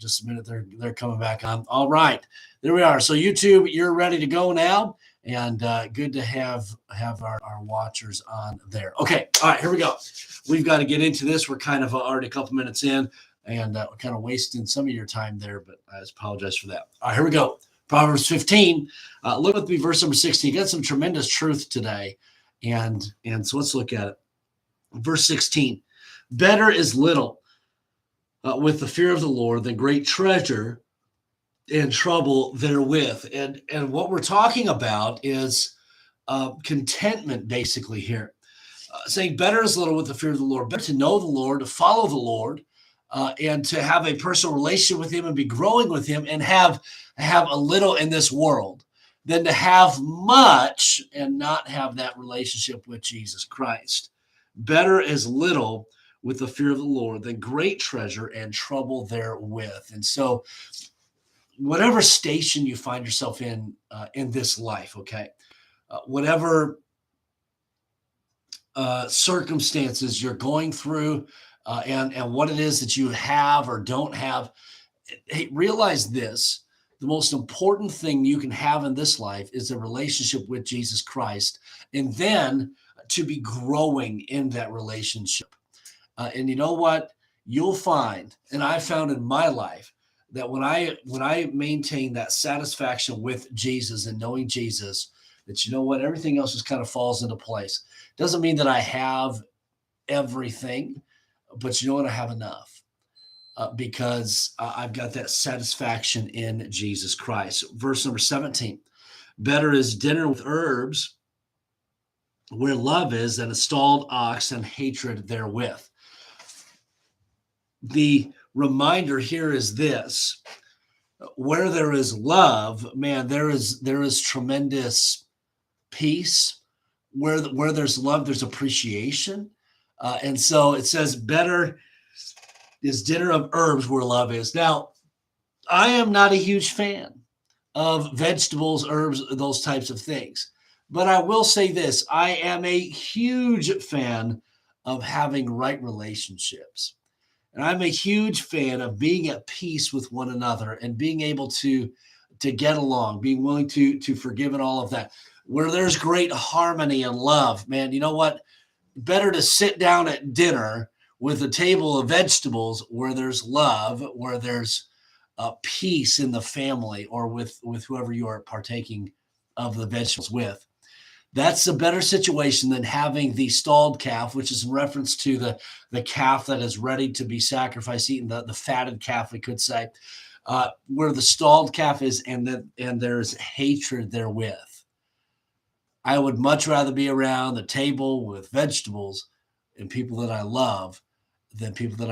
just a minute. They're coming back on. All right, there we are. So YouTube, you're ready to go now, and good to have our watchers on there. Okay, all right, here we go. We've got to get into this. We're kind of already a couple minutes in, and we're kind of wasting some of your time there, but I apologize for that. All right, here we go. Proverbs 15. Look with me, verse number 16. Got some tremendous truth today, and so let's look at it. Verse 16. Better is little with the fear of the Lord than great treasure and trouble therewith. And what we're talking about is contentment, basically here. Saying better is little with the fear of the Lord, better to know the Lord, to follow the Lord, and to have a personal relationship with him and be growing with him and have a little in this world than to have much and not have that relationship with Jesus Christ. Better is little with the fear of the Lord than great treasure and trouble therewith. And so whatever station you find yourself in this life, okay, whatever circumstances you're going through, and what it is that you have or don't have, hey, realize this. The most important thing you can have in this life is a relationship with Jesus Christ, and then to be growing in that relationship. And you know what? You'll find, and I found in my life, that when I maintain that satisfaction with Jesus and knowing Jesus, that you know what, everything else just kind of falls into place. Doesn't mean that I have everything, but you know what, I have enough because I've got that satisfaction in Jesus Christ. Verse number 17, better is dinner with herbs where love is than a stalled ox and hatred therewith. The reminder here is this: where there is love, man, there is tremendous peace. Where there's love, there's appreciation. And so it says, better is dinner of herbs where love is. Now, I am not a huge fan of vegetables, herbs, those types of things. But I will say this: I am a huge fan of having right relationships. And I'm a huge fan of being at peace with one another and being able to get along, being willing to forgive and all of that. Where there's great harmony and love, man, you know what? Better to sit down at dinner with a table of vegetables where there's love, where there's peace in the family or with whoever you are partaking of the vegetables with. That's a better situation than having the stalled calf, which is in reference to the calf that is ready to be sacrificed, eaten, the fatted calf, we could say, where the stalled calf is, and there's hatred therewith. I would much rather be around the table with vegetables and people that I love than people that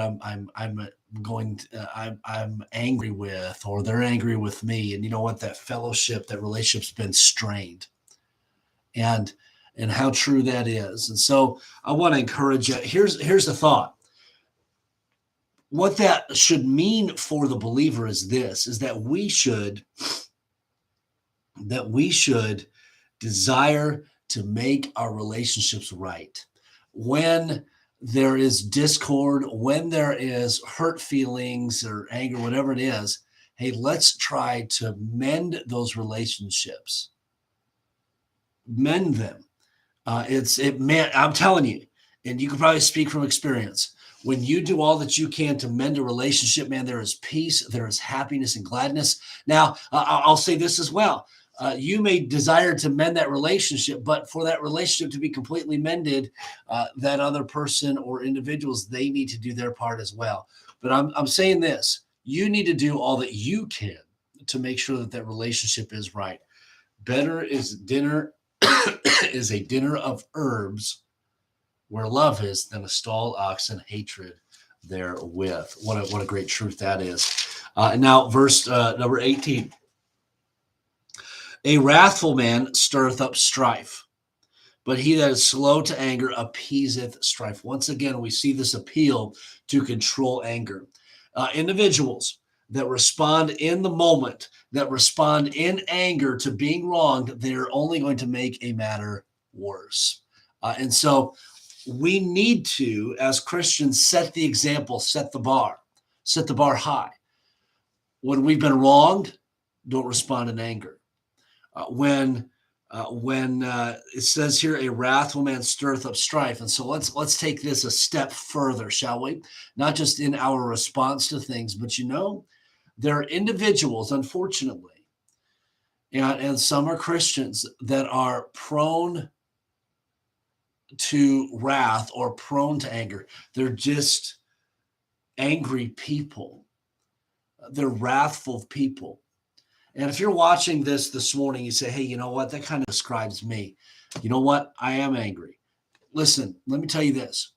I'm angry with, or they're angry with me. And you know what? That fellowship, that relationship's been strained. And how true that is. And so I want to encourage you. Here's the thought. What that should mean for the believer is this: is that we should desire to make our relationships right. When there is discord, when there is hurt feelings or anger, whatever it is, hey, let's try to mend those relationships. Mend them. I'm telling you, and you can probably speak from experience. When you do all that you can to mend a relationship, man, there is peace, there is happiness and gladness. Now, I'll say this as well. You may desire to mend that relationship, but for that relationship to be completely mended, that other person or individuals, they need to do their part as well. But I'm saying this: you need to do all that you can to make sure that relationship is right. Better is dinner is a dinner of herbs where love is than a stalled ox and hatred therewith. What a great truth that is. And now verse number 18. A wrathful man stirreth up strife, but he that is slow to anger appeaseth strife. Once again, we see this appeal to control anger. Individuals that respond in the moment, that respond in anger to being wronged, they're only going to make a matter worse. And so we need to, as Christians, set the example, set the bar high. When we've been wronged, don't respond in anger. When it says here, a wrathful man stirreth up strife, and so let's take this a step further, shall we? Not just in our response to things, but there are individuals, unfortunately, and some are Christians that are prone to wrath or prone to anger. They're just angry people. They're wrathful people. And if you're watching this morning, you say, hey, you know what? That kind of describes me. You know what? I am angry. Listen, let me tell you this.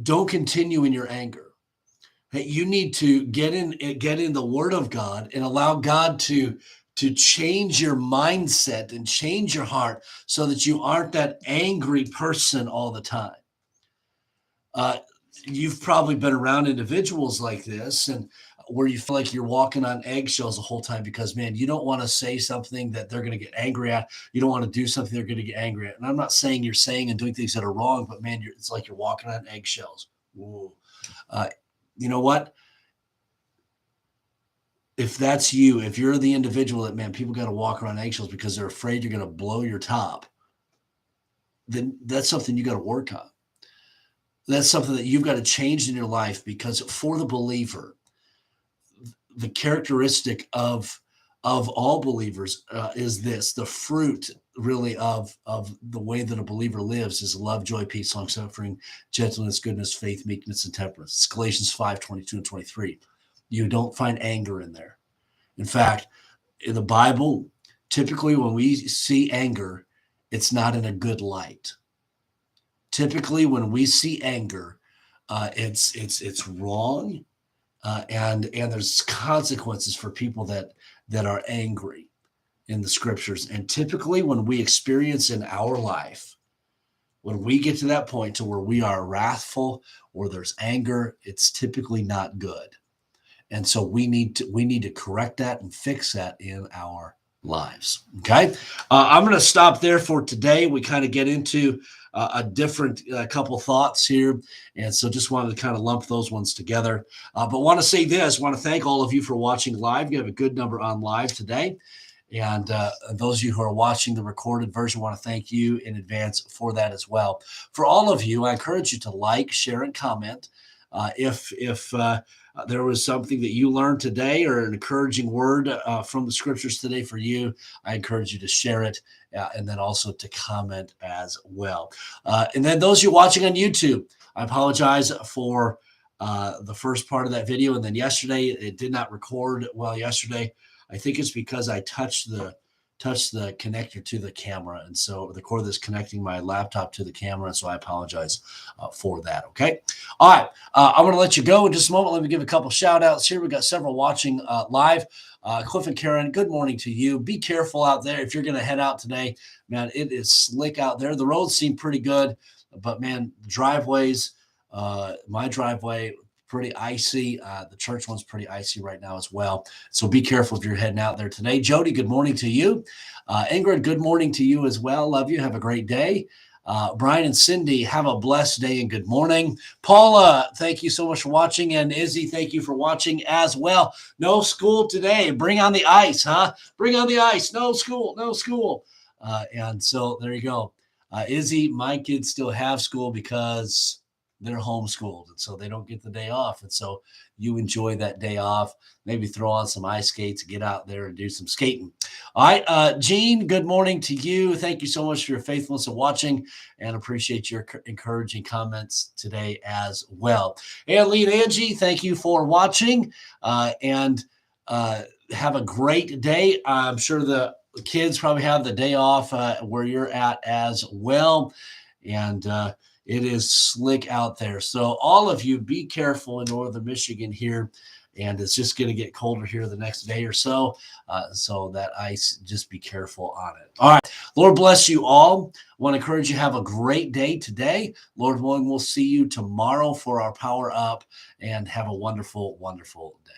Don't continue in your anger. Hey, you need to get in the Word of God and allow God to change your mindset and change your heart so that you aren't that angry person all the time. You've probably been around individuals like this, and where you feel like you're walking on eggshells the whole time because, man, you don't want to say something that they're going to get angry at. You don't want to do something they're going to get angry at. And I'm not saying you're saying and doing things that are wrong, but man, it's like you're walking on eggshells. You know what? If that's you, if you're the individual that, man, people got to walk around eggshells because they're afraid you're going to blow your top, then that's something you got to work on. That's something that you've got to change in your life, because for the believer, the characteristic of all believers is this: the fruit really of the way that a believer lives is love, joy, peace, long suffering, gentleness, goodness, faith, meekness, and temperance. It's Galatians 5:22 and 23. You don't find anger in there. In fact, in the Bible, typically when we see anger, it's not in a good light. Typically, when we see anger, it's wrong, and there's consequences for people that are angry in the scriptures. And typically, when we experience in our life, when we get to that point to where we are wrathful or there's anger, it's typically not good. And so we need to correct that and fix that in our lives. Okay. I'm going to stop there for today. We kind of get into a different couple thoughts here. And so just wanted to kind of lump those ones together. But want to say this, want to thank all of you for watching live. You have a good number on live today. And those of you who are watching the recorded version, want to thank you in advance for that as well. For all of you, I encourage you to like, share, and comment. If there was something that you learned today or an encouraging word from the scriptures today for you, I encourage you to share it and then also to comment as well. And then those of you watching on YouTube, I apologize for the first part of that video. And then yesterday, it did not record well yesterday. I think it's because I touched the connector to the camera. And so the cord that's connecting my laptop to the camera. And so I apologize for that. Okay. All right. I'm going to let you go in just a moment. Let me give a couple shout outs here. We've got several watching live. Cliff and Karen, good morning to you. Be careful out there. If you're going to head out today, man, it is slick out there. The roads seem pretty good, but man, driveways, my driveway, pretty icy. The church one's pretty icy right now as well. So be careful if you're heading out there today. Jody, good morning to you. Ingrid, good morning to you as well. Love you. Have a great day. Brian and Cindy, have a blessed day and good morning. Paula, thank you so much for watching. And Izzy, thank you for watching as well. No school today. Bring on the ice, huh? Bring on the ice. No school, no school. And so there you go. Izzy, my kids still have school because they're homeschooled, and so they don't get the day off. And so you enjoy that day off, maybe throw on some ice skates, get out there and do some skating. All right. Gene, good morning to you. Thank you so much for your faithfulness of watching, and appreciate your encouraging comments today as well. And Lee and Angie, thank you for watching, and have a great day. I'm sure the kids probably have the day off where you're at as well. And, it is slick out there. So all of you, be careful in northern Michigan here. And it's just going to get colder here the next day or so. So that ice, just be careful on it. All right. Lord bless you all. I want to encourage you to have a great day today. Lord willing, we'll see you tomorrow for our Power Up, and have a wonderful, wonderful day.